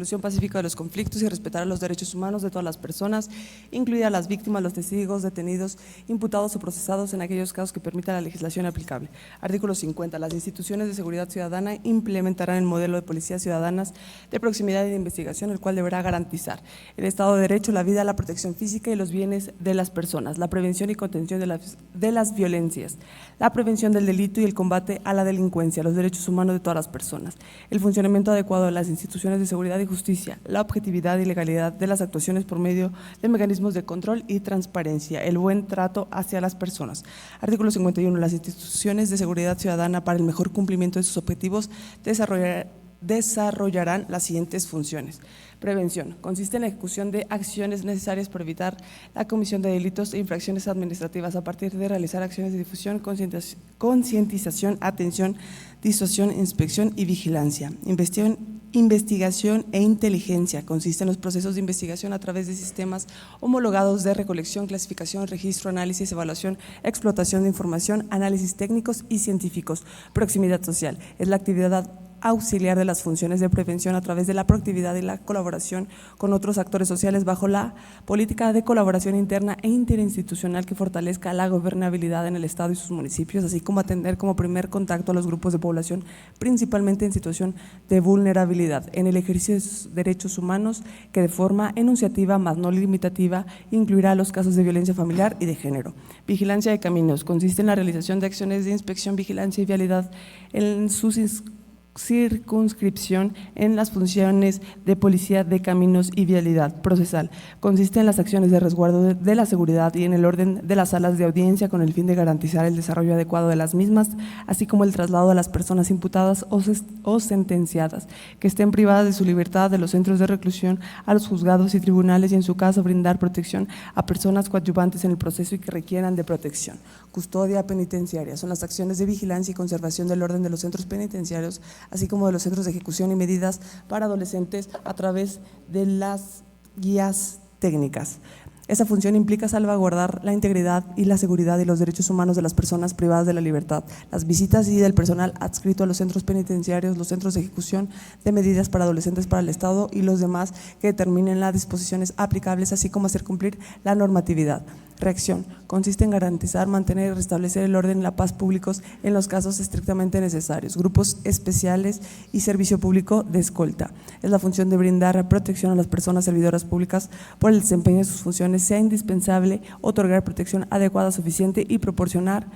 resolución pacífica de los conflictos y respetar los derechos humanos de todas las personas, incluidas las víctimas, los testigos, detenidos, imputados o procesados en aquellos casos que permita la legislación aplicable. Artículo 50. Las instituciones de seguridad ciudadana implementarán el modelo de policías ciudadanas de proximidad y de investigación, el cual deberá garantizar el Estado de Derecho, la vida, la protección física y los bienes de las personas, la prevención y contención de las violencias, la prevención del delito y el combate a la delincuencia, los derechos humanos de todas las personas, el funcionamiento adecuado de las instituciones de seguridad y justicia, la objetividad y legalidad de las actuaciones por medio de mecanismos de control y transparencia, el buen trato hacia las personas. Artículo 51. Las instituciones de seguridad ciudadana, para el mejor cumplimiento de sus objetivos, desarrollarán las siguientes funciones. Prevención. Consiste en la ejecución de acciones necesarias para evitar la comisión de delitos e infracciones administrativas a partir de realizar acciones de difusión, concientización, atención, disuasión, inspección y vigilancia. Investigación e inteligencia. Consiste en los procesos de investigación a través de sistemas homologados de recolección, clasificación, registro, análisis, evaluación, explotación de información, análisis técnicos y científicos. Proximidad social. Es la actividad auxiliar de las funciones de prevención a través de la proactividad y la colaboración con otros actores sociales bajo la política de colaboración interna e interinstitucional que fortalezca la gobernabilidad en el Estado y sus municipios, así como atender como primer contacto a los grupos de población, principalmente en situación de vulnerabilidad, en el ejercicio de sus derechos humanos, que de forma enunciativa, más no limitativa, incluirá los casos de violencia familiar y de género. Vigilancia de caminos. Consiste en la realización de acciones de inspección, vigilancia y vialidad en sus circunscripción en las funciones de policía de caminos y vialidad procesal. Consiste en las acciones de resguardo de la seguridad y en el orden de las salas de audiencia con el fin de garantizar el desarrollo adecuado de las mismas, así como el traslado de las personas imputadas o sentenciadas que estén privadas de su libertad de los centros de reclusión a los juzgados y tribunales y en su caso brindar protección a personas coadyuvantes en el proceso y que requieran de protección. Custodia penitenciaria. Son las acciones de vigilancia y conservación del orden de los centros penitenciarios, así como de los centros de ejecución y medidas para adolescentes a través de las guías técnicas. Esa función implica salvaguardar la integridad y la seguridad y los derechos humanos de las personas privadas de la libertad, las visitas y del personal adscrito a los centros penitenciarios, los centros de ejecución de medidas para adolescentes para el Estado y los demás que determinen las disposiciones aplicables, así como hacer cumplir la normatividad. Reacción. Consiste en garantizar, mantener y restablecer el orden y la paz públicos en los casos estrictamente necesarios. Grupos especiales y servicio público de escolta. Es la función de brindar protección a las personas servidoras públicas por el desempeño de sus funciones. Sea indispensable otorgar protección adecuada, suficiente y proporcional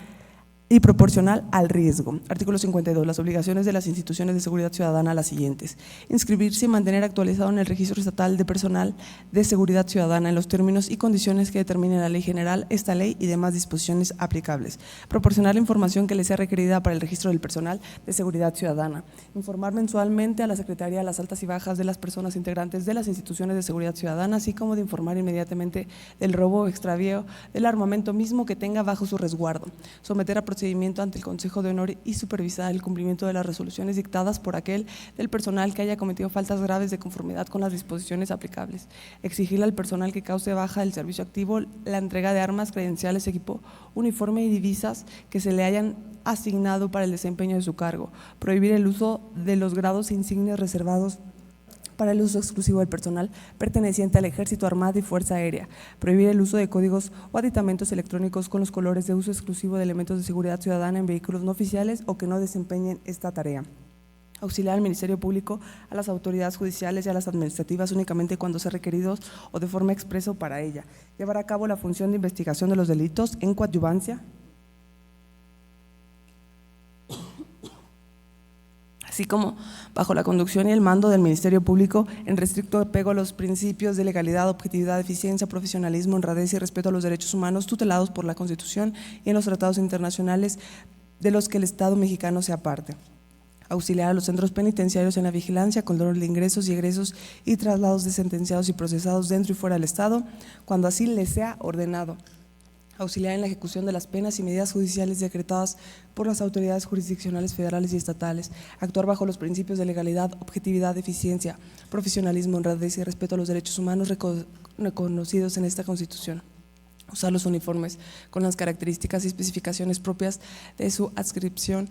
al riesgo. Artículo 52. Las obligaciones de las instituciones de seguridad ciudadana las siguientes: inscribirse y mantener actualizado en el registro estatal de personal de seguridad ciudadana en los términos y condiciones que determine la ley general, esta ley y demás disposiciones aplicables. Proporcionar la información que les sea requerida para el registro del personal de seguridad ciudadana. Informar mensualmente a la Secretaría las altas y bajas de las personas integrantes de las instituciones de seguridad ciudadana, así como de informar inmediatamente del robo o extravío del armamento mismo que tenga bajo su resguardo. Someter a procedimiento ante el Consejo de Honor y supervisar el cumplimiento de las resoluciones dictadas por aquel del personal que haya cometido faltas graves de conformidad con las disposiciones aplicables. Exigirle al personal que cause baja del servicio activo la entrega de armas, credenciales, equipo, uniforme y divisas que se le hayan asignado para el desempeño de su cargo. Prohibir el uso de los grados e insignias reservados para el uso exclusivo del personal perteneciente al Ejército, Armada y Fuerza Aérea. Prohibir el uso de códigos o aditamentos electrónicos con los colores de uso exclusivo de elementos de seguridad ciudadana en vehículos no oficiales o que no desempeñen esta tarea. Auxiliar al Ministerio Público, a las autoridades judiciales y a las administrativas únicamente cuando sea requeridos o de forma expresa para ella. Llevar a cabo la función de investigación de los delitos en coadyuvancia, así como bajo la conducción y el mando del Ministerio Público, en restricto apego a los principios de legalidad, objetividad, eficiencia, profesionalismo, honradez y respeto a los derechos humanos tutelados por la Constitución y en los tratados internacionales de los que el Estado mexicano sea parte. Auxiliar a los centros penitenciarios en la vigilancia, control de ingresos y egresos y traslados de sentenciados y procesados dentro y fuera del Estado, cuando así les sea ordenado. Auxiliar en la ejecución de las penas y medidas judiciales decretadas por las autoridades jurisdiccionales federales y estatales, actuar bajo los principios de legalidad, objetividad, eficiencia, profesionalismo, honradez y respeto a los derechos humanos reconocidos en esta Constitución. Usar los uniformes con las características y especificaciones propias de su adscripción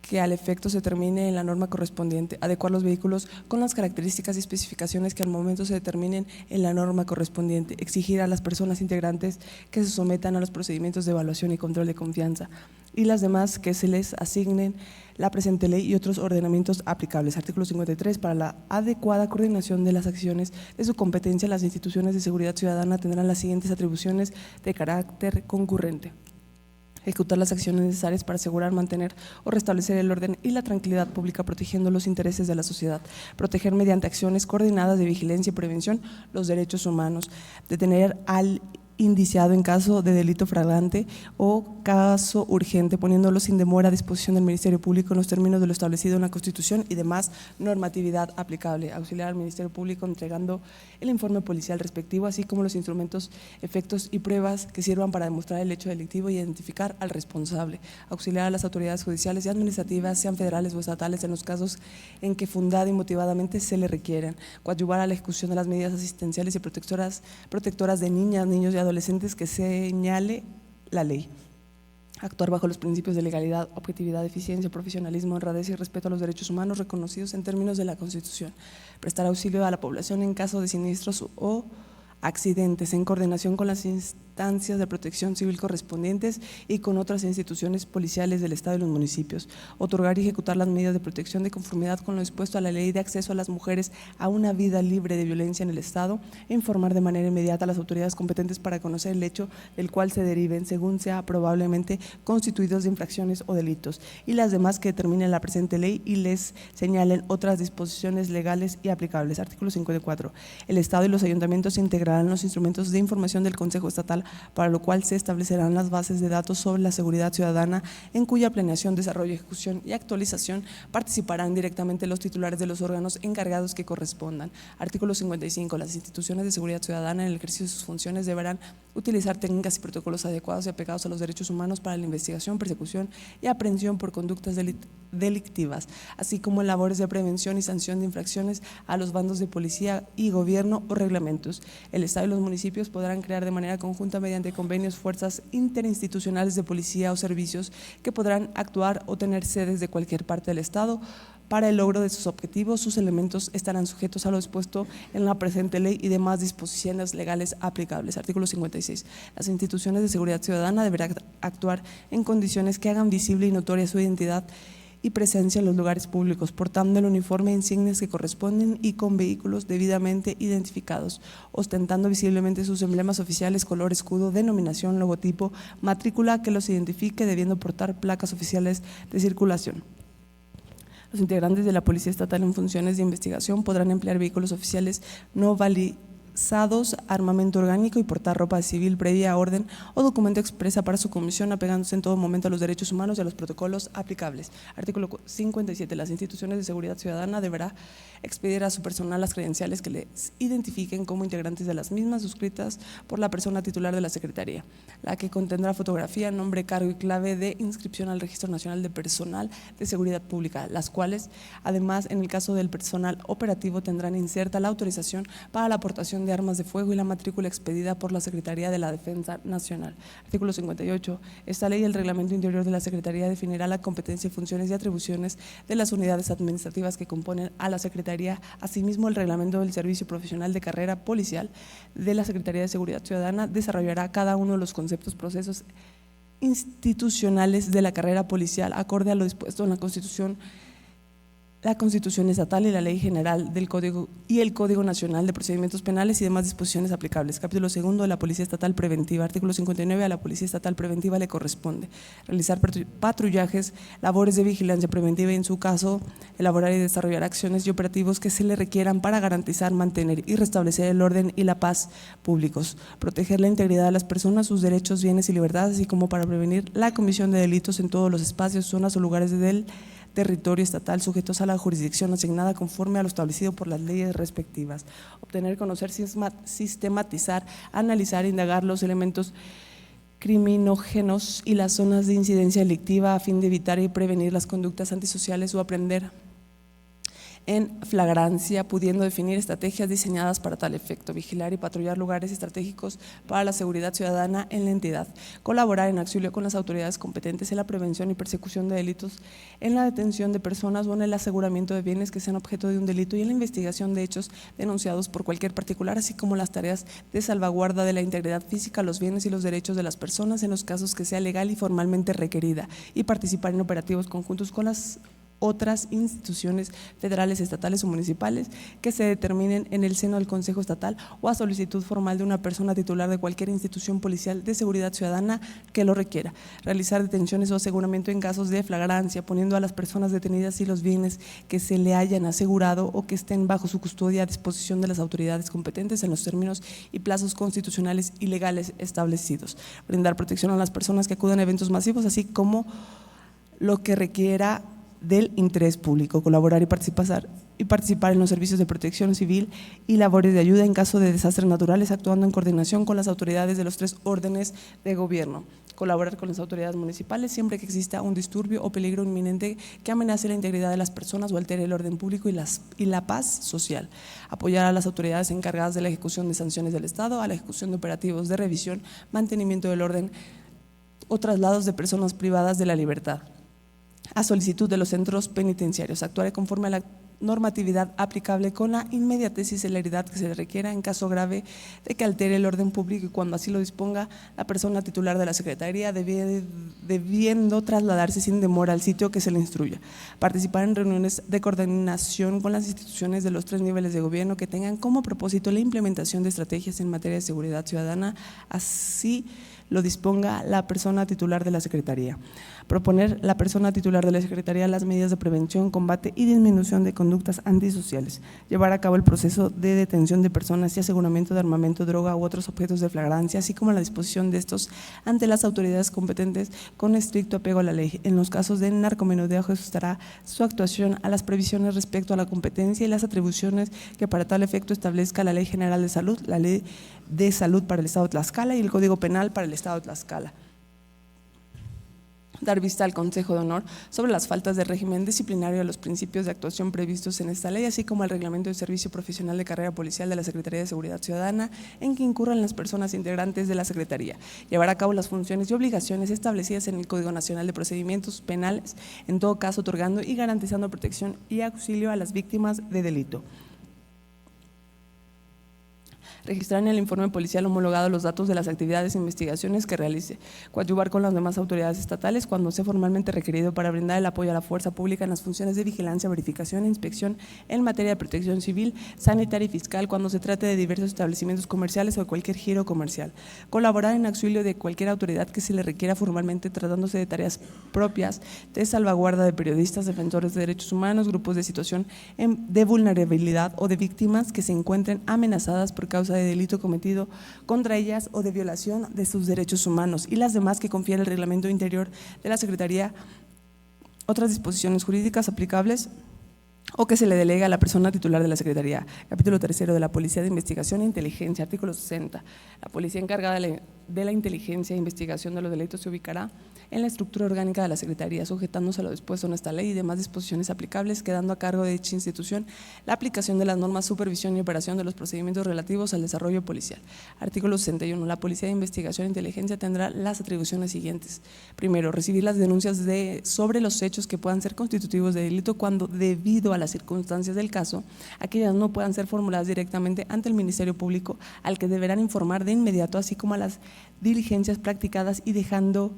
que al efecto se determine en la norma correspondiente, adecuar los vehículos con las características y especificaciones que al momento se determinen en la norma correspondiente, exigir a las personas integrantes que se sometan a los procedimientos de evaluación y control de confianza y las demás que se les asignen la presente ley y otros ordenamientos aplicables. Artículo 53. Para la adecuada coordinación de las acciones de su competencia, las instituciones de seguridad ciudadana tendrán las siguientes atribuciones de carácter concurrente: ejecutar las acciones necesarias para asegurar, mantener o restablecer el orden y la tranquilidad pública, protegiendo los intereses de la sociedad; proteger mediante acciones coordinadas de vigilancia y prevención los derechos humanos; detener al indiciado en caso de delito flagrante o caso urgente, poniéndolo sin demora a disposición del Ministerio Público en los términos de lo establecido en la Constitución y demás normatividad aplicable; auxiliar al Ministerio Público entregando el informe policial respectivo, así como los instrumentos, efectos y pruebas que sirvan para demostrar el hecho delictivo y identificar al responsable; auxiliar a las autoridades judiciales y administrativas, sean federales o estatales, en los casos en que fundada y motivadamente se le requieran; coadyuvar a la ejecución de las medidas asistenciales y protectoras de niñas, niños y adolescentes que señale la ley; actuar bajo los principios de legalidad, objetividad, eficiencia, profesionalismo, honradez y respeto a los derechos humanos reconocidos en términos de la Constitución; prestar auxilio a la población en caso de siniestros o accidentes en coordinación con las instancias de protección civil correspondientes y con otras instituciones policiales del Estado y los municipios; otorgar y ejecutar las medidas de protección de conformidad con lo dispuesto a la Ley de acceso a las mujeres a una vida libre de violencia en el Estado; e informar de manera inmediata a las autoridades competentes para conocer el hecho del cual se deriven, según sea probablemente, constituidos de infracciones o delitos, y las demás que determine la presente ley y les señalen otras disposiciones legales y aplicables. Artículo 54. El Estado y los ayuntamientos integrarán los instrumentos de información del Consejo Estatal, para lo cual se establecerán las bases de datos sobre la seguridad ciudadana, en cuya planeación, desarrollo, ejecución y actualización participarán directamente los titulares de los órganos encargados que correspondan. Artículo 55. Las instituciones de seguridad ciudadana en el ejercicio de sus funciones deberán utilizar técnicas y protocolos adecuados y apegados a los derechos humanos para la investigación, persecución y aprehensión por conductas delictivas, así como en labores de prevención y sanción de infracciones a los bandos de policía y gobierno o reglamentos. El Estado y los municipios podrán crear de manera conjunta, mediante convenios, fuerzas interinstitucionales de policía o servicios que podrán actuar o tener sedes de cualquier parte del Estado. Para el logro de sus objetivos, sus elementos estarán sujetos a lo dispuesto en la presente ley y demás disposiciones legales aplicables. Artículo 56. Las instituciones de seguridad ciudadana deberán actuar en condiciones que hagan visible y notoria su identidad y presencia en los lugares públicos, portando el uniforme e insignias que corresponden y con vehículos debidamente identificados, ostentando visiblemente sus emblemas oficiales, color, escudo, denominación, logotipo, matrícula que los identifique, debiendo portar placas oficiales de circulación. Los integrantes de la Policía Estatal en funciones de investigación podrán emplear vehículos oficiales no balizados, armamento orgánico y portar ropa civil previa orden o documento expresa para su comisión, apegándose en todo momento a los derechos humanos y a los protocolos aplicables. Artículo 57. Las instituciones de seguridad ciudadana deberá expedir a su personal las credenciales que les identifiquen como integrantes de las mismas, suscritas por la persona titular de la Secretaría, la que contendrá fotografía, nombre, cargo y clave de inscripción al Registro Nacional de Personal de Seguridad Pública, las cuales, además, en el caso del personal operativo, tendrán inserta la autorización para la aportación de armas de fuego y la matrícula expedida por la Secretaría de la Defensa Nacional. Artículo 58. Esta ley y el reglamento interior de la Secretaría definirá la competencia, funciones y atribuciones de las unidades administrativas que componen a la Secretaría. Asimismo, el reglamento del Servicio Profesional de Carrera Policial de la Secretaría de Seguridad Ciudadana desarrollará cada uno de los conceptos, procesos institucionales de la carrera policial, acorde a lo dispuesto en la Constitución estatal y la Ley General del Código y el Código Nacional de Procedimientos Penales y demás disposiciones aplicables. Capítulo 2 de la Policía Estatal Preventiva. Artículo 59. A la Policía Estatal Preventiva le corresponde realizar patrullajes, labores de vigilancia preventiva y, en su caso, elaborar y desarrollar acciones y operativos que se le requieran para garantizar, mantener y restablecer el orden y la paz públicos, proteger la integridad de las personas, sus derechos, bienes y libertades, así como para prevenir la comisión de delitos en todos los espacios, zonas o lugares del territorio estatal sujetos a la jurisdicción asignada conforme a lo establecido por las leyes respectivas. Obtener, conocer, sistematizar, analizar, indagar los elementos criminógenos y las zonas de incidencia delictiva a fin de evitar y prevenir las conductas antisociales o aprender en flagrancia, pudiendo definir estrategias diseñadas para tal efecto, vigilar y patrullar lugares estratégicos para la seguridad ciudadana en la entidad, colaborar en auxilio con las autoridades competentes en la prevención y persecución de delitos, en la detención de personas o en el aseguramiento de bienes que sean objeto de un delito y en la investigación de hechos denunciados por cualquier particular, así como las tareas de salvaguarda de la integridad física, los bienes y los derechos de las personas en los casos que sea legal y formalmente requerida, y participar en operativos conjuntos con las otras instituciones federales, estatales o municipales que se determinen en el seno del Consejo Estatal o a solicitud formal de una persona titular de cualquier institución policial de seguridad ciudadana que lo requiera. Realizar detenciones o aseguramiento en casos de flagrancia, poniendo a las personas detenidas y los bienes que se le hayan asegurado o que estén bajo su custodia a disposición de las autoridades competentes en los términos y plazos constitucionales y legales establecidos. Brindar protección a las personas que acudan a eventos masivos, así como lo que requiera del interés público, colaborar y participar en los servicios de protección civil y labores de ayuda en caso de desastres naturales, actuando en coordinación con las autoridades de los 3 órdenes de gobierno, colaborar con las autoridades municipales siempre que exista un disturbio o peligro inminente que amenace la integridad de las personas o altere el orden público y la paz social, apoyar a las autoridades encargadas de la ejecución de sanciones del Estado, a la ejecución de operativos de revisión, mantenimiento del orden o traslados de personas privadas de la libertad, a solicitud de los centros penitenciarios, actuar conforme a la normatividad aplicable con la inmediatez y celeridad que se le requiera en caso grave de que altere el orden público y cuando así lo disponga la persona titular de la Secretaría, debiendo trasladarse sin demora al sitio que se le instruya. Participar en reuniones de coordinación con las instituciones de los 3 niveles de gobierno que tengan como propósito la implementación de estrategias en materia de seguridad ciudadana, así lo disponga la persona titular de la Secretaría. Proponer la persona titular de la Secretaría las medidas de prevención, combate y disminución de conductas antisociales. Llevar a cabo el proceso de detención de personas y aseguramiento de armamento, droga u otros objetos de flagrancia, así como la disposición de estos ante las autoridades competentes con estricto apego a la ley. En los casos de narcomenudeo ajustará su actuación a las previsiones respecto a la competencia y las atribuciones que para tal efecto establezca la Ley General de Salud, la Ley de Salud para el Estado de Tlaxcala y el Código Penal para el Estado de Tlaxcala. Dar vista al Consejo de Honor sobre las faltas de régimen disciplinario de los principios de actuación previstos en esta ley, así como el reglamento de servicio profesional de carrera policial de la Secretaría de Seguridad Ciudadana en que incurran las personas integrantes de la Secretaría. Llevar a cabo las funciones y obligaciones establecidas en el Código Nacional de Procedimientos Penales, en todo caso otorgando y garantizando protección y auxilio a las víctimas de delito. Registrar en el informe policial homologado los datos de las actividades e investigaciones que realice, coadyuvar con las demás autoridades estatales cuando sea formalmente requerido para brindar el apoyo a la fuerza pública en las funciones de vigilancia, verificación e inspección en materia de protección civil, sanitaria y fiscal cuando se trate de diversos establecimientos comerciales o de cualquier giro comercial, colaborar en auxilio de cualquier autoridad que se le requiera formalmente tratándose de tareas propias de salvaguarda de periodistas, defensores de derechos humanos, grupos de situación de vulnerabilidad o de víctimas que se encuentren amenazadas por causa de delito cometido contra ellas o de violación de sus derechos humanos y las demás que confiere el reglamento interior de la Secretaría, otras disposiciones jurídicas aplicables o que se le delegue a la persona titular de la Secretaría. Capítulo 3 de la Policía de Investigación e Inteligencia, artículo 60. La policía encargada de la inteligencia e investigación de los delitos se ubicará en la estructura orgánica de la Secretaría, sujetándose a lo dispuesto en esta ley y demás disposiciones aplicables, quedando a cargo de dicha institución la aplicación de las normas, supervisión y operación de los procedimientos relativos al desarrollo policial. Artículo 61. La Policía de Investigación e Inteligencia tendrá las atribuciones siguientes. Primero, recibir las denuncias sobre los hechos que puedan ser constitutivos de delito cuando, debido a las circunstancias del caso, aquellas no puedan ser formuladas directamente ante el Ministerio Público, al que deberán informar de inmediato, así como a las diligencias practicadas y dejando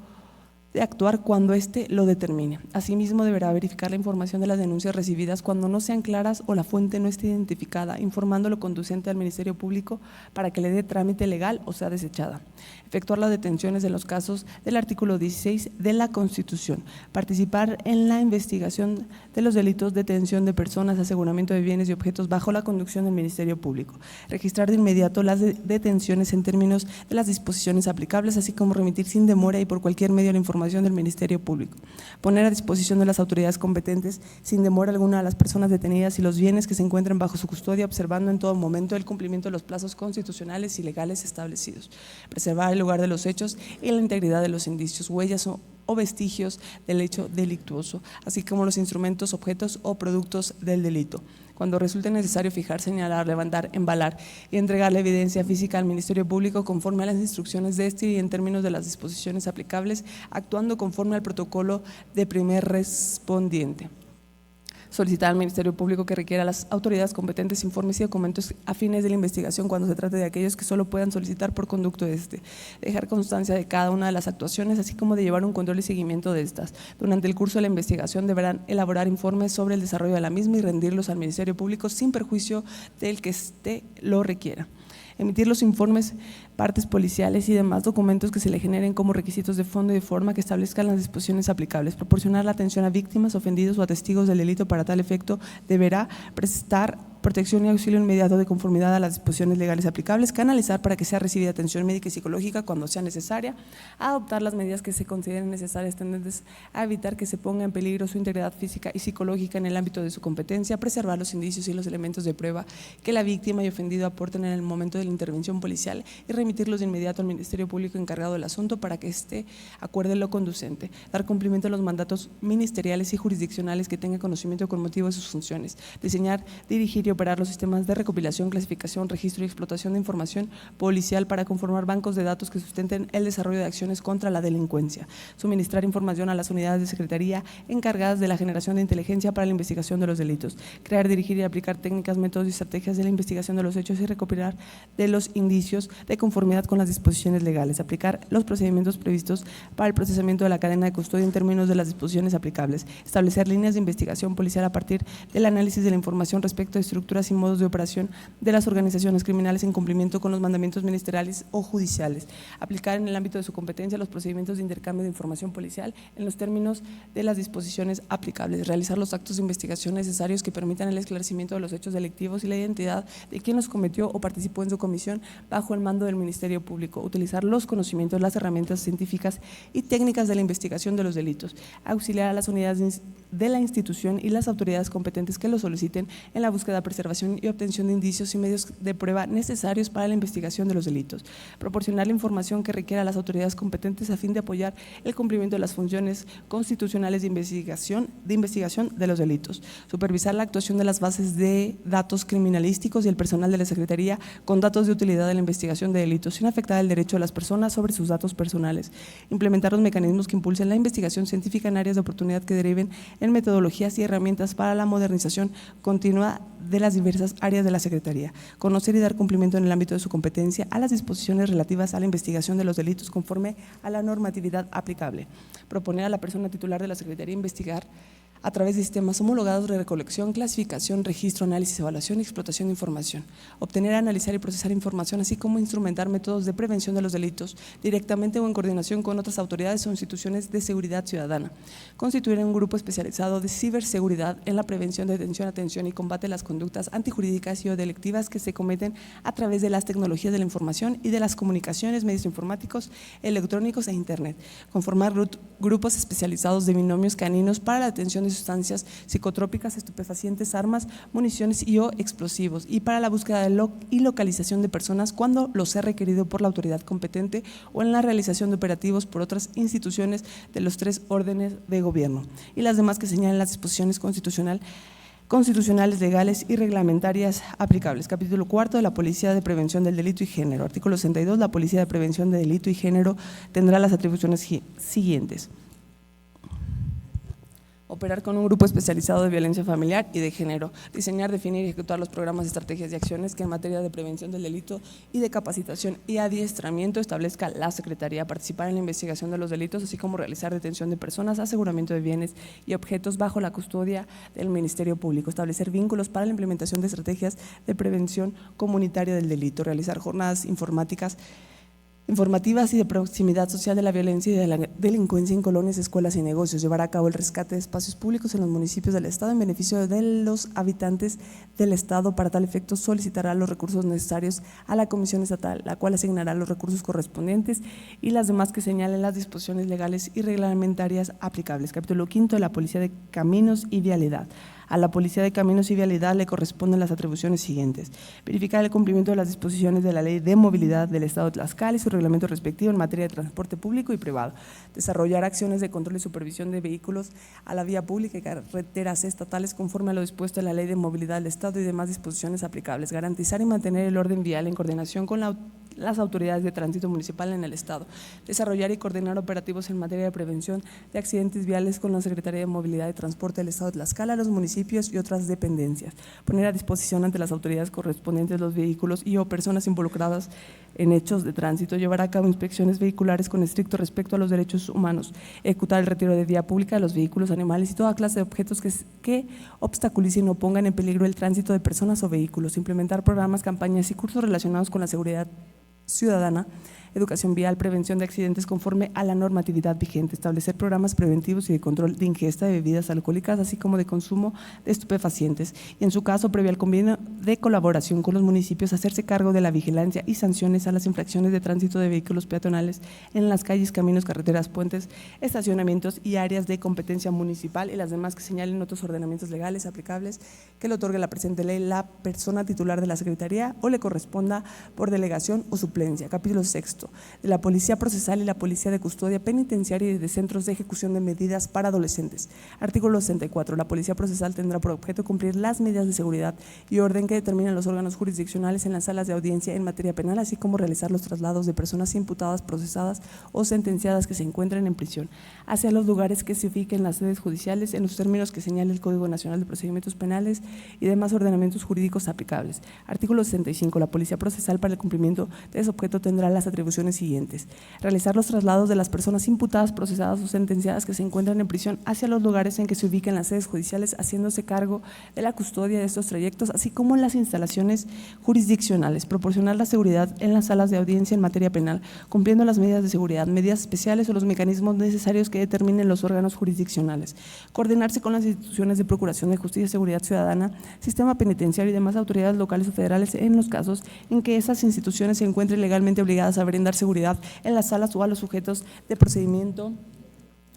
de actuar cuando éste lo determine. Asimismo, deberá verificar la información de las denuncias recibidas cuando no sean claras o la fuente no esté identificada, informando lo conducente al Ministerio Público para que le dé trámite legal o sea desechada. Efectuar las detenciones en los casos del artículo 16 de la Constitución. Participar en la investigación de los delitos de detención de personas, aseguramiento de bienes y objetos bajo la conducción del Ministerio Público. Registrar de inmediato las detenciones en términos de las disposiciones aplicables, así como remitir sin demora y por cualquier medio la información del Ministerio Público. Poner a disposición de las autoridades competentes sin demora alguna a las personas detenidas y los bienes que se encuentren bajo su custodia, observando en todo momento el cumplimiento de los plazos constitucionales y legales establecidos. Preservar el lugar de los hechos y la integridad de los indicios, huellas o o vestigios del hecho delictuoso, así como los instrumentos, objetos o productos del delito. Cuando resulte necesario fijar, señalar, levantar, embalar y entregar la evidencia física al Ministerio Público conforme a las instrucciones de este y en términos de las disposiciones aplicables, actuando conforme al protocolo de primer respondiente. Solicitar al Ministerio Público que requiera a las autoridades competentes informes y documentos a fines de la investigación cuando se trate de aquellos que solo puedan solicitar por conducto de este. Dejar constancia de cada una de las actuaciones, así como de llevar un control y seguimiento de estas. Durante el curso de la investigación deberán elaborar informes sobre el desarrollo de la misma y rendirlos al Ministerio Público sin perjuicio del que éste lo requiera. Emitir los informes, partes policiales y demás documentos que se le generen como requisitos de fondo y de forma que establezcan las disposiciones aplicables. Proporcionar la atención a víctimas, ofendidos o a testigos del delito para tal efecto deberá prestar protección y auxilio inmediato de conformidad a las disposiciones legales aplicables, canalizar para que sea recibida atención médica y psicológica cuando sea necesaria, adoptar las medidas que se consideren necesarias tendentes a evitar que se ponga en peligro su integridad física y psicológica en el ámbito de su competencia, preservar los indicios y los elementos de prueba que la víctima y ofendido aporten en el momento de la intervención policial y remitirlos de inmediato al Ministerio Público encargado del asunto para que éste acuerde lo conducente, dar cumplimiento a los mandatos ministeriales y jurisdiccionales que tenga conocimiento con motivo de sus funciones, diseñar, dirigir y operar los sistemas de recopilación, clasificación, registro y explotación de información policial para conformar bancos de datos que sustenten el desarrollo de acciones contra la delincuencia, suministrar información a las unidades de secretaría encargadas de la generación de inteligencia para la investigación de los delitos, crear, dirigir y aplicar técnicas, métodos y estrategias de la investigación de los hechos y recopilar de los indicios de conformidad con las disposiciones legales, aplicar los procedimientos previstos para el procesamiento de la cadena de custodia en términos de las disposiciones aplicables, establecer líneas de investigación policial a partir del análisis de la información respecto de estructuras y modos de operación de las organizaciones criminales en cumplimiento con los mandamientos ministeriales o judiciales, aplicar en el ámbito de su competencia los procedimientos de intercambio de información policial en los términos de las disposiciones aplicables, realizar los actos de investigación necesarios que permitan el esclarecimiento de los hechos delictivos y la identidad de quien los cometió o participó en su comisión bajo el mando del Ministerio Público, utilizar los conocimientos, las herramientas científicas y técnicas de la investigación de los delitos, auxiliar a las unidades de la institución y las autoridades competentes que lo soliciten en la búsqueda, preservación y obtención de indicios y medios de prueba necesarios para la investigación de los delitos, proporcionar la información que requiera a las autoridades competentes a fin de apoyar el cumplimiento de las funciones constitucionales de investigación de los delitos, supervisar la actuación de las bases de datos criminalísticos y el personal de la Secretaría con datos de utilidad de la investigación de delitos sin afectar el derecho de las personas sobre sus datos personales, implementar los mecanismos que impulsen la investigación científica en áreas de oportunidad que deriven en metodologías y herramientas para la modernización continua de las diversas áreas de la Secretaría, conocer y dar cumplimiento en el ámbito de su competencia a las disposiciones relativas a la investigación de los delitos conforme a la normatividad aplicable, proponer a la persona titular de la Secretaría investigar a través de sistemas homologados de recolección, clasificación, registro, análisis, evaluación y explotación de información, obtener, analizar y procesar información, así como instrumentar métodos de prevención de los delitos directamente o en coordinación con otras autoridades o instituciones de seguridad ciudadana, constituir un grupo especializado de ciberseguridad en la prevención, detención, atención y combate a las conductas antijurídicas y o delictivas que se cometen a través de las tecnologías de la información y de las comunicaciones, medios informáticos, electrónicos e internet, conformar grupos especializados de binomios caninos para la detención de sustancias psicotrópicas, estupefacientes, armas, municiones y o explosivos y para la búsqueda y localización de personas cuando lo sea requerido por la autoridad competente o en la realización de operativos por otras instituciones de los 3 órdenes de gobierno y las demás que señalen las disposiciones constitucionales, legales y reglamentarias aplicables. Capítulo 4 de la Policía de Prevención del Delito y Género. Artículo 62. La Policía de Prevención de Delito y Género tendrá las atribuciones siguientes: operar con un grupo especializado de violencia familiar y de género, diseñar, definir y ejecutar los programas, estrategias y acciones que en materia de prevención del delito y de capacitación y adiestramiento establezca la Secretaría, participar en la investigación de los delitos, así como realizar detención de personas, aseguramiento de bienes y objetos bajo la custodia del Ministerio Público, establecer vínculos para la implementación de estrategias de prevención comunitaria del delito, realizar jornadas informativas y de proximidad social de la violencia y de la delincuencia en colonias, escuelas y negocios, llevar a cabo el rescate de espacios públicos en los municipios del Estado en beneficio de los habitantes del Estado. Para tal efecto solicitará los recursos necesarios a la Comisión Estatal, la cual asignará los recursos correspondientes y las demás que señalen las disposiciones legales y reglamentarias aplicables. Capítulo 5 de la Policía de Caminos y Vialidad. A la Policía de Caminos y Vialidad le corresponden las atribuciones siguientes: verificar el cumplimiento de las disposiciones de la Ley de Movilidad del Estado de Tlaxcala y su reglamento respectivo en materia de transporte público y privado, desarrollar acciones de control y supervisión de vehículos a la vía pública y carreteras estatales conforme a lo dispuesto en la Ley de Movilidad del Estado y demás disposiciones aplicables, garantizar y mantener el orden vial en coordinación con las autoridades de tránsito municipal en el Estado, desarrollar y coordinar operativos en materia de prevención de accidentes viales con la Secretaría de Movilidad y Transporte del Estado de Tlaxcala, los municipios y otras dependencias, poner a disposición ante las autoridades correspondientes los vehículos y o personas involucradas en hechos de tránsito, llevar a cabo inspecciones vehiculares con estricto respeto a los derechos humanos, ejecutar el retiro de vía pública de los vehículos, animales y toda clase de objetos que obstaculicen o pongan en peligro el tránsito de personas o vehículos, implementar programas, campañas y cursos relacionados con la seguridad ciudadana, educación vial, prevención de accidentes conforme a la normatividad vigente, establecer programas preventivos y de control de ingesta de bebidas alcohólicas, así como de consumo de estupefacientes, y en su caso, previo al convenio de colaboración con los municipios, hacerse cargo de la vigilancia y sanciones a las infracciones de tránsito de vehículos peatonales en las calles, caminos, carreteras, puentes, estacionamientos y áreas de competencia municipal y las demás que señalen otros ordenamientos legales aplicables que le otorgue la presente ley la persona titular de la Secretaría o le corresponda por delegación o suplencia. Capítulo sexto, de la Policía Procesal y la Policía de Custodia Penitenciaria y de Centros de Ejecución de Medidas para Adolescentes. Artículo 64. La Policía Procesal tendrá por objeto cumplir las medidas de seguridad y orden que determinan los órganos jurisdiccionales en las salas de audiencia en materia penal, así como realizar los traslados de personas imputadas, procesadas o sentenciadas que se encuentren en prisión hacia los lugares que se ubiquen las sedes judiciales en los términos que señale el Código Nacional de Procedimientos Penales y demás ordenamientos jurídicos aplicables. Artículo 65. La Policía Procesal, para el cumplimiento de ese objeto, tendrá las atribuciones siguientes: realizar los traslados de las personas imputadas, procesadas o sentenciadas que se encuentran en prisión hacia los lugares en que se ubiquen las sedes judiciales, haciéndose cargo de la custodia de estos trayectos, así como en las instalaciones jurisdiccionales, proporcionar la seguridad en las salas de audiencia en materia penal, cumpliendo las medidas de seguridad, medidas especiales o los mecanismos necesarios que determinen los órganos jurisdiccionales, coordinarse con las instituciones de Procuración de Justicia y Seguridad Ciudadana, sistema penitenciario y demás autoridades locales o federales en los casos en que esas instituciones se encuentren legalmente obligadas a brindar seguridad en las salas o a los sujetos de procedimiento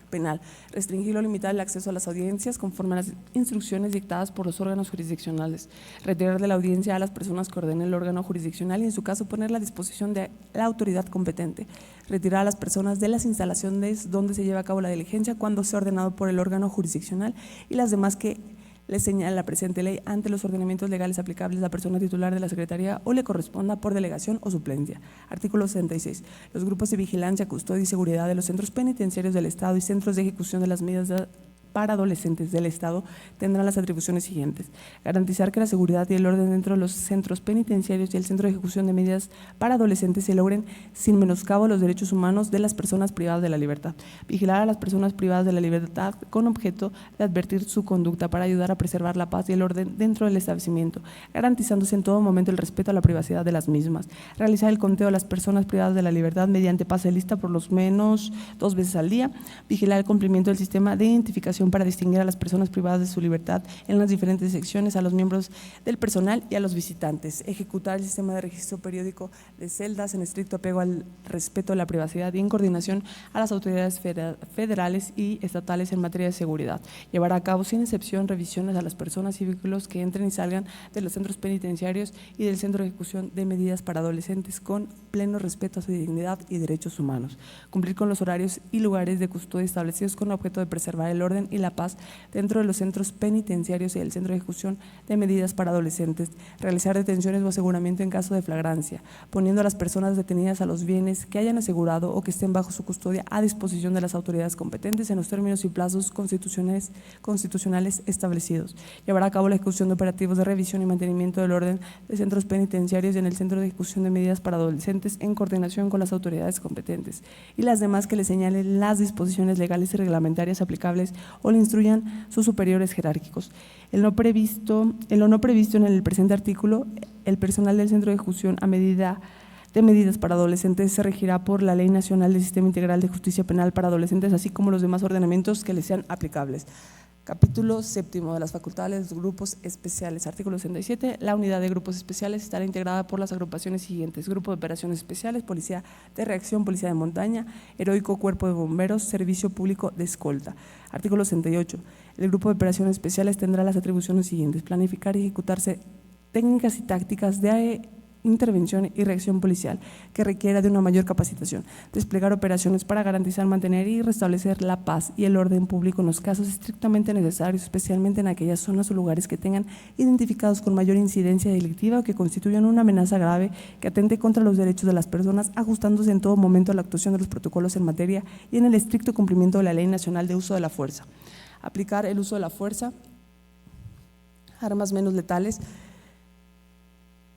penal, restringir o limitar el acceso a las audiencias conforme a las instrucciones dictadas por los órganos jurisdiccionales, retirar de la audiencia a las personas que ordene el órgano jurisdiccional y en su caso ponerla a disposición de la autoridad competente, retirar a las personas de las instalaciones donde se lleva a cabo la diligencia cuando sea ordenado por el órgano jurisdiccional y las demás que le señala la presente ley ante los ordenamientos legales aplicables a la persona titular de la Secretaría o le corresponda por delegación o suplencia. Artículo 66. Los grupos de vigilancia, custodia y seguridad de los centros penitenciarios del Estado y centros de ejecución de las medidas para adolescentes del Estado tendrán las atribuciones siguientes: garantizar que la seguridad y el orden dentro de los centros penitenciarios y el centro de ejecución de medidas para adolescentes se logren sin menoscabo a los derechos humanos de las personas privadas de la libertad, vigilar a las personas privadas de la libertad con objeto de advertir su conducta para ayudar a preservar la paz y el orden dentro del establecimiento, garantizándose en todo momento el respeto a la privacidad de las mismas, realizar el conteo de las personas privadas de la libertad mediante pase de lista por lo menos 2 veces al día, vigilar el cumplimiento del sistema de identificación para distinguir a las personas privadas de su libertad en las diferentes secciones, a los miembros del personal y a los visitantes, ejecutar el sistema de registro periódico de celdas en estricto apego al respeto a la privacidad y en coordinación a las autoridades federales y estatales en materia de seguridad, llevar a cabo sin excepción revisiones a las personas y vehículos que entren y salgan de los centros penitenciarios y del centro de ejecución de medidas para adolescentes con pleno respeto a su dignidad y derechos humanos, cumplir con los horarios y lugares de custodia establecidos con objeto de preservar el orden y la paz dentro de los centros penitenciarios y el centro de ejecución de medidas para adolescentes, realizar detenciones o aseguramiento en caso de flagrancia, poniendo a las personas detenidas a los bienes que hayan asegurado o que estén bajo su custodia a disposición de las autoridades competentes en los términos y plazos constitucionales establecidos, llevar a cabo la ejecución de operativos de revisión y mantenimiento del orden de centros penitenciarios y en el centro de ejecución de medidas para adolescentes en coordinación con las autoridades competentes y las demás que le señalen las disposiciones legales y reglamentarias aplicables o le instruyan sus superiores jerárquicos. En lo no previsto en el presente artículo, el personal del Centro de Ejecución de medidas para adolescentes se regirá por la Ley Nacional del Sistema Integral de Justicia Penal para Adolescentes, así como los demás ordenamientos que les sean aplicables. Capítulo séptimo de las facultades de los grupos especiales. Artículo 67. La unidad de grupos especiales estará integrada por las agrupaciones siguientes: Grupo de Operaciones Especiales, Policía de Reacción, Policía de Montaña, Heroico Cuerpo de Bomberos, Servicio Público de Escolta. Artículo 68. El Grupo de Operaciones Especiales tendrá las atribuciones siguientes: planificar y ejecutarse técnicas y tácticas de intervención y reacción policial que requiera de una mayor capacitación, desplegar operaciones para garantizar, mantener y restablecer la paz y el orden público en los casos estrictamente necesarios, especialmente en aquellas zonas o lugares que tengan identificados con mayor incidencia delictiva o que constituyan una amenaza grave que atente contra los derechos de las personas, ajustándose en todo momento a la actuación de los protocolos en materia y en el estricto cumplimiento de la Ley Nacional de Uso de la Fuerza. Aplicar el uso de la fuerza, armas menos letales.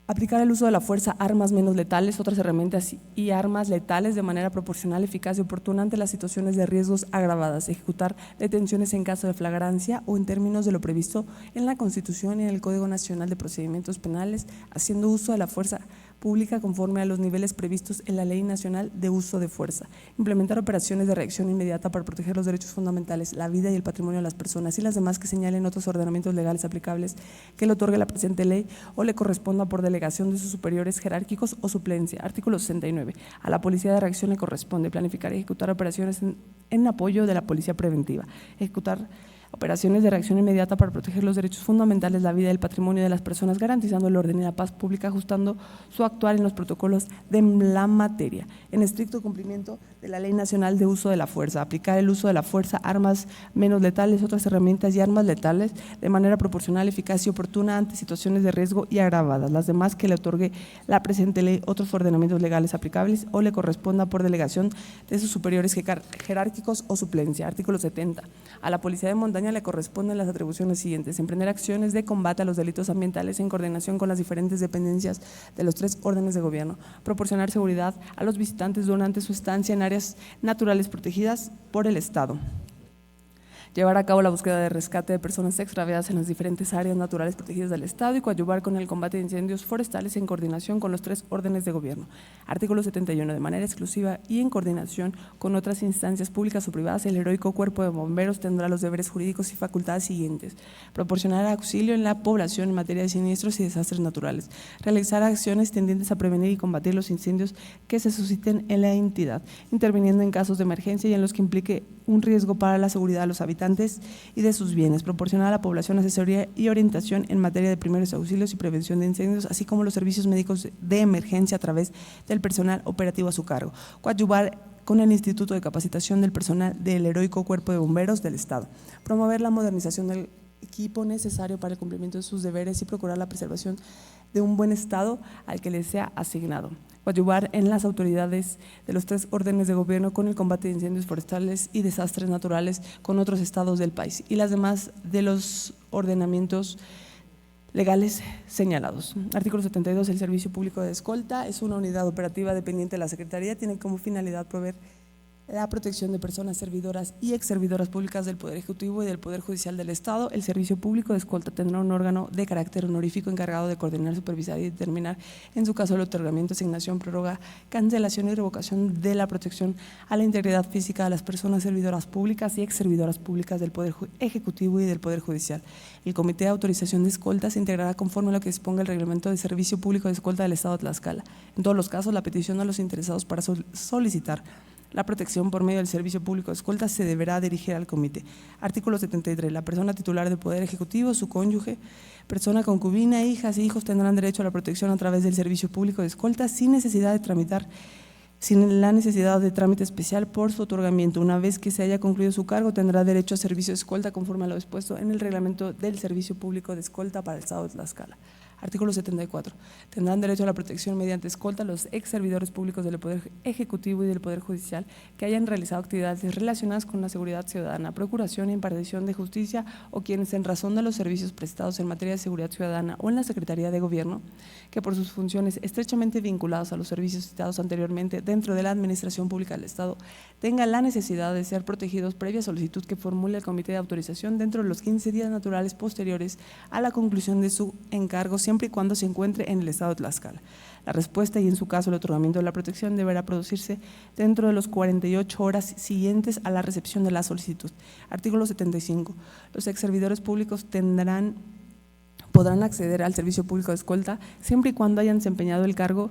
Aplicar el uso de la fuerza, armas menos letales, otras herramientas y armas letales de manera proporcional, eficaz y oportuna ante las situaciones de riesgos agravadas. Ejecutar detenciones en caso de flagrancia o en términos de lo previsto en la Constitución y en el Código Nacional de Procedimientos Penales, haciendo uso de la fuerza pública conforme a los niveles previstos en la Ley Nacional de Uso de Fuerza. Implementar operaciones de reacción inmediata para proteger los derechos fundamentales, la vida y el patrimonio de las personas y las demás que señalen otros ordenamientos legales aplicables que le otorgue la presente ley o le corresponda por delegación de sus superiores jerárquicos o suplencia. Artículo 69. A la Policía de Reacción le corresponde planificar y ejecutar operaciones en apoyo de la Policía Preventiva, ejecutar operaciones de reacción inmediata para proteger los derechos fundamentales, la vida y el patrimonio de las personas, garantizando el orden y la paz pública, ajustando su actuar en los protocolos de la materia, en estricto cumplimiento de la Ley Nacional de Uso de la Fuerza. Aplicar el uso de la fuerza, armas menos letales, otras herramientas y armas letales de manera proporcional, eficaz y oportuna ante situaciones de riesgo y agravadas, las demás que le otorgue la presente ley, otros ordenamientos legales aplicables o le corresponda por delegación de sus superiores jerárquicos o suplencia. Artículo 70. A la Policía de Montaña le corresponden las atribuciones siguientes: emprender acciones de combate a los delitos ambientales en coordinación con las diferentes dependencias de los 3 órdenes de gobierno, proporcionar seguridad a los visitantes durante su estancia en áreas naturales protegidas por el Estado, llevar a cabo la búsqueda de rescate de personas extraviadas en las diferentes áreas naturales protegidas del Estado y coadyuvar con el combate de incendios forestales en coordinación con los 3 órdenes de gobierno. Artículo 71. De manera exclusiva y en coordinación con otras instancias públicas o privadas, el Heroico Cuerpo de Bomberos tendrá los deberes jurídicos y facultades siguientes: proporcionar auxilio en la población en materia de siniestros y desastres naturales, realizar acciones tendientes a prevenir y combatir los incendios que se susciten en la entidad, interviniendo en casos de emergencia y en los que implique un riesgo para la seguridad de los habitantes y de sus bienes, proporcionar a la población asesoría y orientación en materia de primeros auxilios y prevención de incendios, así como los servicios médicos de emergencia a través del personal operativo a su cargo, coadyuvar con el Instituto de Capacitación del Personal del Heroico Cuerpo de Bomberos del Estado, promover la modernización del equipo necesario para el cumplimiento de sus deberes y procurar la preservación de un buen estado al que les sea asignado, coadyuvar en las autoridades de los 3 órdenes de gobierno con el combate de incendios forestales y desastres naturales con otros estados del país y las demás de los ordenamientos legales señalados. Artículo 72. El Servicio Público de Escolta es una unidad operativa dependiente de la Secretaría, tiene como finalidad proveer la protección de personas servidoras y exservidoras públicas del Poder Ejecutivo y del Poder Judicial del Estado. El Servicio Público de Escolta tendrá un órgano de carácter honorífico encargado de coordinar, supervisar y determinar, en su caso, el otorgamiento, asignación, prórroga, cancelación y revocación de la protección a la integridad física de las personas servidoras públicas y exservidoras públicas del Poder Ejecutivo y del Poder Judicial. El Comité de Autorización de Escolta se integrará conforme a lo que disponga el Reglamento de Servicio Público de Escolta del Estado de Tlaxcala. En todos los casos, la petición a los interesados para solicitar la protección por medio del Servicio Público de Escolta se deberá dirigir al comité. Artículo 73. La persona titular del Poder Ejecutivo, su cónyuge, persona concubina, hijas e hijos tendrán derecho a la protección a través del Servicio Público de Escolta sin la necesidad de trámite especial por su otorgamiento. Una vez que se haya concluido su cargo, tendrá derecho a servicio de escolta conforme a lo dispuesto en el Reglamento del Servicio Público de Escolta para el Estado de Tlaxcala. Artículo 74. Tendrán derecho a la protección mediante escolta los ex servidores públicos del Poder Ejecutivo y del Poder Judicial que hayan realizado actividades relacionadas con la seguridad ciudadana, procuración e impartición de justicia o quienes en razón de los servicios prestados en materia de seguridad ciudadana o en la Secretaría de Gobierno, que por sus funciones estrechamente vinculadas a los servicios citados anteriormente dentro de la Administración Pública del Estado, tengan la necesidad de ser protegidos previa solicitud que formule el Comité de Autorización dentro de los 15 días naturales posteriores a la conclusión de su encargo, siempre y cuando se encuentre en el estado de Tlaxcala. La respuesta y, en su caso, el otorgamiento de la protección deberá producirse dentro de las 48 horas siguientes a la recepción de la solicitud. Artículo 75. Los exservidores públicos podrán acceder al servicio público de escolta siempre y cuando hayan desempeñado el cargo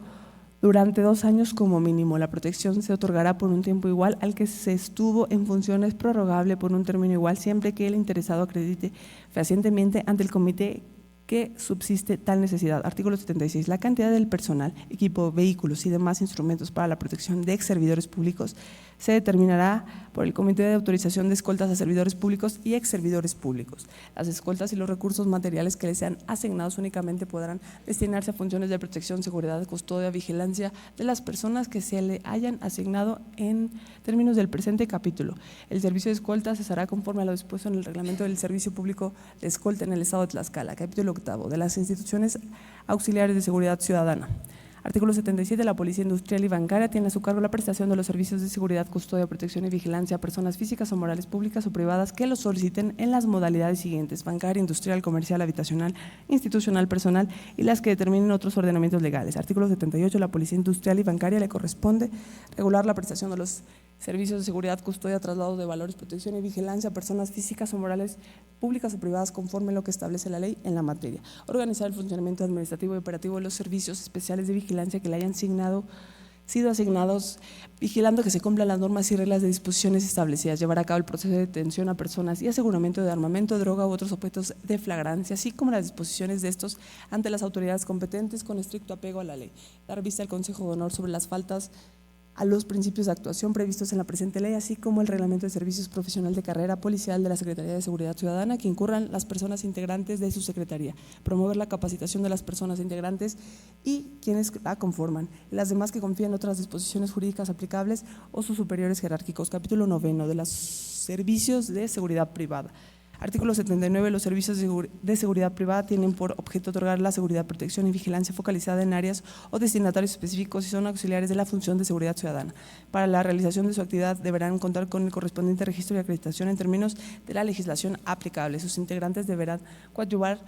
durante 2 años como mínimo. La protección se otorgará por un tiempo igual al que se estuvo en funciones, prorrogable por un término igual siempre que el interesado acredite fehacientemente ante el comité que subsiste tal necesidad. Artículo 76. La cantidad del personal, equipo, vehículos y demás instrumentos para la protección de exservidores públicos se determinará por el Comité de Autorización de Escoltas a Servidores Públicos y Exservidores Públicos. Las escoltas y los recursos materiales que les sean asignados únicamente podrán destinarse a funciones de protección, seguridad, custodia, vigilancia de las personas que se le hayan asignado en términos del presente capítulo. El servicio de escolta se hará conforme a lo dispuesto en el Reglamento del Servicio Público de Escolta en el Estado de Tlaxcala, capítulo 8 de las instituciones auxiliares de seguridad ciudadana. Artículo 77. La Policía Industrial y Bancaria tiene a su cargo la prestación de los servicios de seguridad, custodia, protección y vigilancia a personas físicas o morales, públicas o privadas que los soliciten en las modalidades siguientes: bancaria, industrial, comercial, habitacional, institucional, personal y las que determinen otros ordenamientos legales. Artículo 78. La Policía Industrial y Bancaria le corresponde regular la prestación de los servicios de seguridad, custodia, traslado de valores, protección y vigilancia a personas físicas o morales, públicas o privadas conforme a lo que establece la ley en la materia. Organizar el funcionamiento administrativo y operativo de los servicios especiales de vigilancia que le hayan sido asignados, vigilando que se cumplan las normas y reglas de disposiciones establecidas. Llevar a cabo el proceso de detención a personas y aseguramiento de armamento, droga u otros objetos de flagrancia, así como las disposiciones de estos ante las autoridades competentes con estricto apego a la ley. Dar vista al Consejo de Honor sobre las faltas a los principios de actuación previstos en la presente ley, así como el Reglamento de Servicios Profesional de Carrera Policial de la Secretaría de Seguridad Ciudadana que incurran las personas integrantes de su secretaría, promover la capacitación de las personas integrantes y quienes la conforman, las demás que confíen en otras disposiciones jurídicas aplicables o sus superiores jerárquicos. Capítulo 9 de los servicios de seguridad privada. Artículo 79. Los servicios de seguridad privada tienen por objeto otorgar la seguridad, protección y vigilancia focalizada en áreas o destinatarios específicos y son auxiliares de la función de seguridad ciudadana. Para la realización de su actividad deberán contar con el correspondiente registro y acreditación en términos de la legislación aplicable. Sus integrantes deberán coadyuvar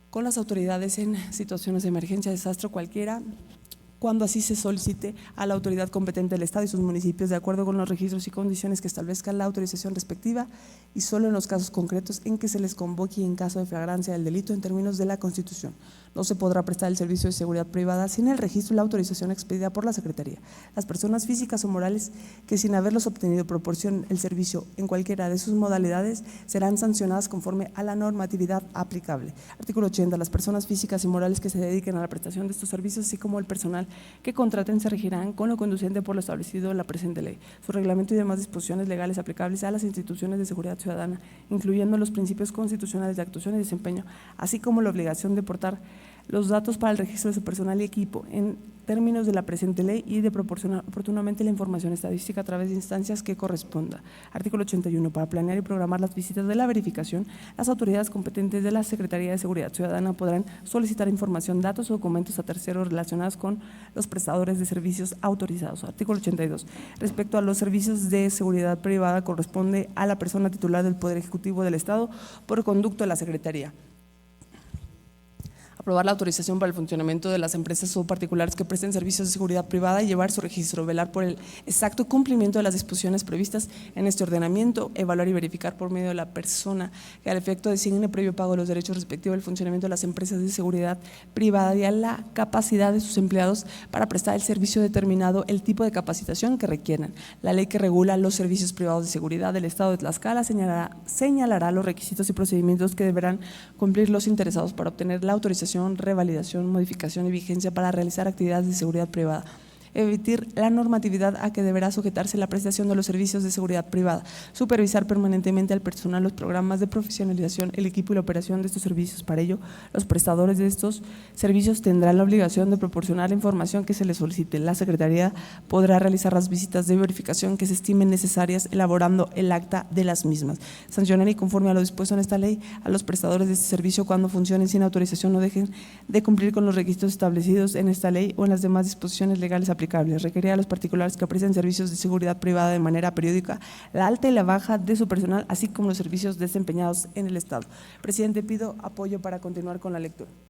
con las autoridades en situaciones de emergencia, desastre cualquiera, cuando así se solicite a la autoridad competente del Estado y sus municipios, de acuerdo con los registros y condiciones que establezcan la autorización respectiva y solo en los casos concretos en que se les convoque y en caso de flagrancia del delito en términos de la Constitución. No se podrá prestar el servicio de seguridad privada sin el registro y la autorización expedida por la Secretaría. Las personas físicas o morales que sin haberlos obtenido proporcionen el servicio en cualquiera de sus modalidades serán sancionadas conforme a la normatividad aplicable. Artículo 80. Las personas físicas y morales que se dediquen a la prestación de estos servicios, así como el personal que contraten, se regirán con lo conducente por lo establecido en la presente ley, su reglamento y demás disposiciones legales aplicables a las instituciones de seguridad ciudadana, incluyendo los principios constitucionales de actuación y desempeño, así como la obligación de portar los datos para el registro de su personal y equipo en términos de la presente ley y de proporcionar oportunamente la información estadística a través de instancias que corresponda. Artículo 81. Para planear y programar las visitas de la verificación, las autoridades competentes de la Secretaría de Seguridad Ciudadana podrán solicitar información, datos o documentos a terceros relacionados con los prestadores de servicios autorizados. Artículo 82. Respecto a los servicios de seguridad privada, corresponde a la persona titular del Poder Ejecutivo del Estado por conducto de la Secretaría aprobar la autorización para el funcionamiento de las empresas o particulares que presten servicios de seguridad privada y llevar su registro, velar por el exacto cumplimiento de las disposiciones previstas en este ordenamiento, evaluar y verificar por medio de la persona que al efecto designe previo pago de los derechos respectivos del funcionamiento de las empresas de seguridad privada y a la capacidad de sus empleados para prestar el servicio determinado el tipo de capacitación que requieran. La ley que regula los servicios privados de seguridad del Estado de Tlaxcala señalará los requisitos y procedimientos que deberán cumplir los interesados para obtener la autorización, revalidación, modificación y vigencia para realizar actividades de seguridad privada. Emitir la normatividad a que deberá sujetarse la prestación de los servicios de seguridad privada, supervisar permanentemente al personal los programas de profesionalización, el equipo y la operación de estos servicios. Para ello, los prestadores de estos servicios tendrán la obligación de proporcionar la información que se les solicite. La Secretaría podrá realizar las visitas de verificación que se estimen necesarias, elaborando el acta de las mismas. Sancionar y conforme a lo dispuesto en esta ley a los prestadores de este servicio cuando funcionen sin autorización o dejen de cumplir con los requisitos establecidos en esta ley o en las demás disposiciones legales aplicables. Requerir a los particulares que presten servicios de seguridad privada de manera periódica la alta y la baja de su personal, así como los servicios desempeñados en el Estado. Presidente, pido apoyo para continuar con la lectura.